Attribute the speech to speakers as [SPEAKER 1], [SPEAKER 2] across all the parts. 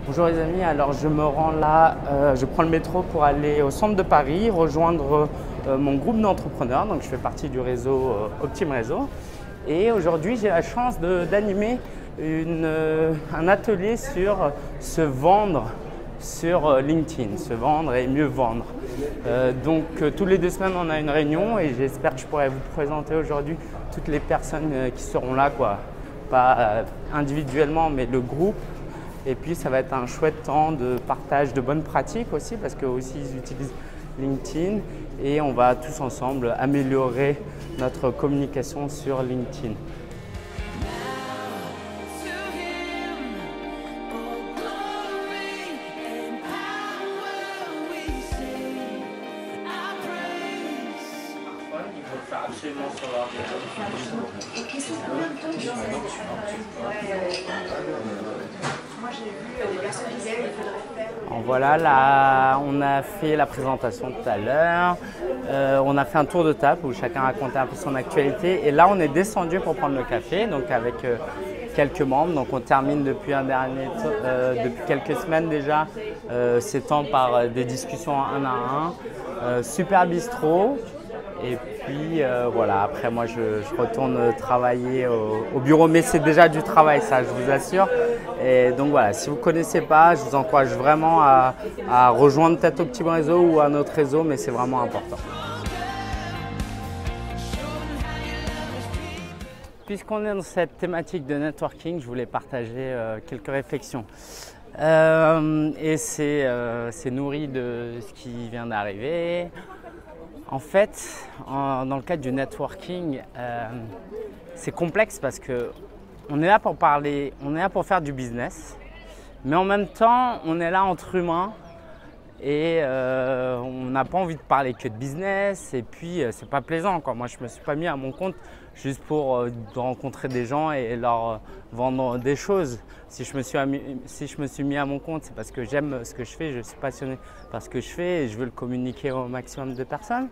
[SPEAKER 1] Bonjour les amis, alors je me rends là, je prends le métro pour aller au centre de Paris, rejoindre mon groupe d'entrepreneurs, donc je fais partie du réseau Optime Réseau. Et aujourd'hui j'ai la chance d'animer un atelier sur se vendre sur LinkedIn, se vendre et mieux vendre. Tous les 2 semaines on a une réunion et j'espère que je pourrai vous présenter aujourd'hui toutes les personnes qui seront là, quoi. Pas individuellement mais le groupe. Et puis ça va être un chouette temps de partage de bonnes pratiques aussi parce qu'eux aussi ils utilisent LinkedIn et on va tous ensemble améliorer notre communication sur LinkedIn. Il faut le faire absolument sur l'ordinateur.
[SPEAKER 2] Moi j'ai vu des personnes qui disaient qu'il faudrait faire.
[SPEAKER 1] Voilà, là, on a fait la présentation tout à l'heure. On a fait un tour de table où chacun racontait un peu son actualité. Et là, on est descendu pour prendre le café, donc avec quelques membres. Donc on termine depuis depuis quelques semaines déjà ces temps par des discussions un à un. Super bistrot. Et puis voilà, après moi je retourne travailler au bureau, mais c'est déjà du travail ça, je vous assure. Et donc voilà, si vous ne connaissez pas, je vous encourage vraiment à rejoindre peut-être Optime Réseau ou un autre réseau, mais c'est vraiment important. Puisqu'on est dans cette thématique de networking, je voulais partager quelques réflexions. Et c'est nourri de ce qui vient d'arriver. En fait, dans le cadre du networking, c'est complexe parce qu'on est là pour parler, on est là pour faire du business, mais en même temps, on est là entre humains et on n'a pas envie de parler que de business et puis c'est pas plaisant, quoi. Moi, je me suis pas mis à mon compte juste pour rencontrer des gens et leur vendre des choses. Si je me suis mis à mon compte, c'est parce que j'aime ce que je fais, je suis passionné par ce que je fais et je veux le communiquer au maximum de personnes.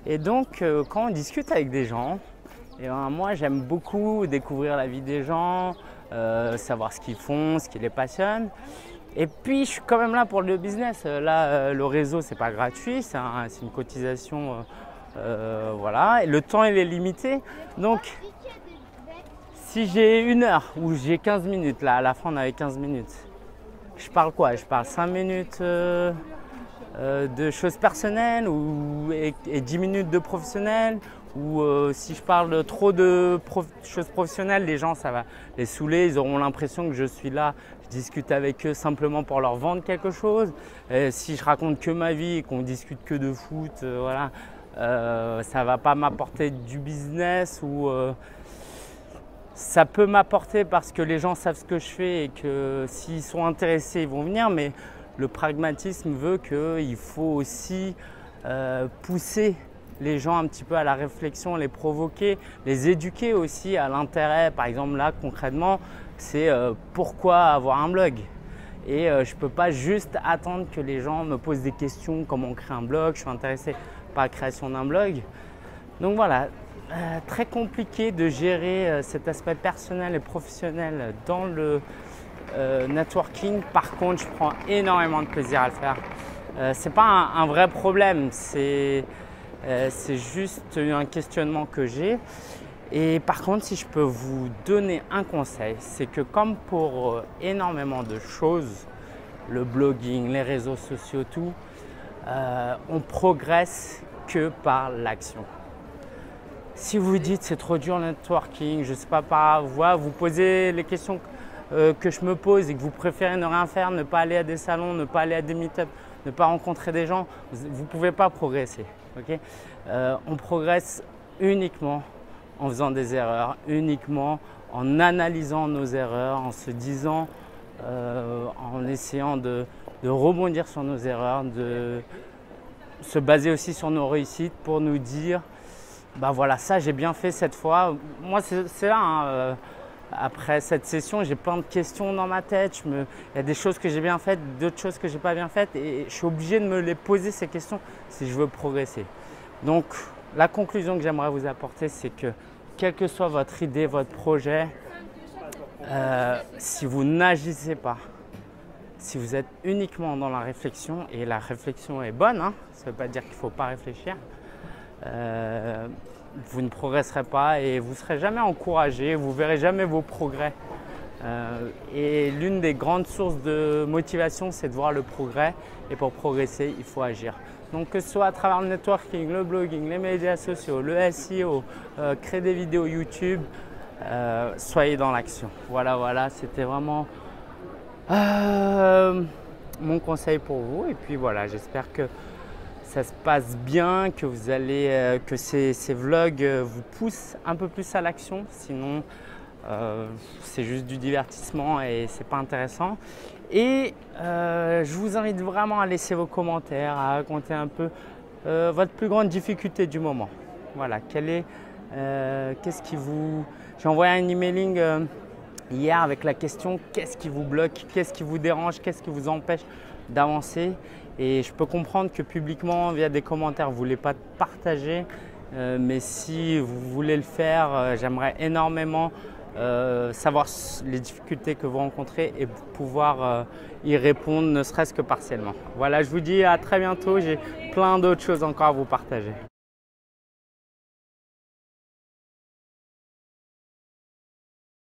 [SPEAKER 1] Et donc, quand on discute avec des gens, moi j'aime beaucoup découvrir la vie des gens, savoir ce qu'ils font, ce qui les passionne. Et puis, je suis quand même là pour le business. Là, le réseau, c'est pas gratuit, c'est une cotisation. Voilà, et le temps il est limité, donc si j'ai 1 heure ou j'ai 15 minutes, là à la fin on avait 15 minutes, je parle quoi? Je parle 5 minutes de choses personnelles et 10 minutes de professionnel, ou si je parle trop de choses professionnelles, les gens ça va les saouler, ils auront l'impression que je suis là, je discute avec eux simplement pour leur vendre quelque chose. Et si je raconte que ma vie et qu'on discute que de foot, voilà. Ça ne va pas m'apporter du business ou ça peut m'apporter parce que les gens savent ce que je fais et que s'ils sont intéressés, ils vont venir. Mais le pragmatisme veut qu'il faut aussi pousser les gens un petit peu à la réflexion, les provoquer, les éduquer aussi à l'intérêt. Par exemple, là, concrètement, c'est pourquoi avoir un blog. Et je ne peux pas juste attendre que les gens me posent des questions, comment on crée un blog, je suis intéressé par la création d'un blog. Donc voilà, très compliqué de gérer cet aspect personnel et professionnel dans le networking. Par contre, je prends énormément de plaisir à le faire. Ce n'est pas un vrai problème, c'est juste un questionnement que j'ai. Et par contre, si je peux vous donner un conseil, c'est que comme pour énormément de choses, le blogging, les réseaux sociaux, tout, on progresse que par l'action. Si vous dites c'est trop dur le networking, je ne sais pas par voie, vous posez les questions que je me pose et que vous préférez ne rien faire, ne pas aller à des salons, ne pas aller à des meet-up, ne pas rencontrer des gens, vous ne pouvez pas progresser. Okay, on progresse uniquement en faisant des erreurs, uniquement en analysant nos erreurs, en se disant, en essayant de rebondir sur nos erreurs, de se baser aussi sur nos réussites pour nous dire, bah voilà, ça j'ai bien fait cette fois. Moi c'est là, hein, après cette session, j'ai plein de questions dans ma tête. Il y a des choses que j'ai bien faites, d'autres choses que j'ai pas bien faites et je suis obligé de me les poser ces questions si je veux progresser. Donc la conclusion que j'aimerais vous apporter, c'est que quelle que soit votre idée, votre projet, si vous n'agissez pas, Si vous êtes uniquement dans la réflexion, et la réflexion est bonne, hein, ça ne veut pas dire qu'il ne faut pas réfléchir, vous ne progresserez pas et vous ne serez jamais encouragé, vous ne verrez jamais vos progrès. Et l'une des grandes sources de motivation, c'est de voir le progrès. Et pour progresser, il faut agir. Donc que ce soit à travers le networking, le blogging, les médias sociaux, le SEO, créer des vidéos YouTube, soyez dans l'action. Voilà, c'était vraiment mon conseil pour vous. Et puis voilà, j'espère que ça se passe bien, que vous allez, que ces vlogs vous poussent un peu plus à l'action. Sinon, c'est juste du divertissement et c'est pas intéressant. Et je vous invite vraiment à laisser vos commentaires, à raconter un peu votre plus grande difficulté du moment. Voilà, qu'est-ce qui vous… J'ai envoyé un emailing hier avec la question qu'est-ce qui vous bloque, qu'est-ce qui vous dérange, qu'est-ce qui vous empêche d'avancer. Et je peux comprendre que publiquement, via des commentaires, vous ne voulez pas partager. Mais si vous voulez le faire, j'aimerais énormément savoir les difficultés que vous rencontrez et pouvoir y répondre, ne serait-ce que partiellement. Voilà, je vous dis à très bientôt. J'ai plein d'autres choses encore à vous partager.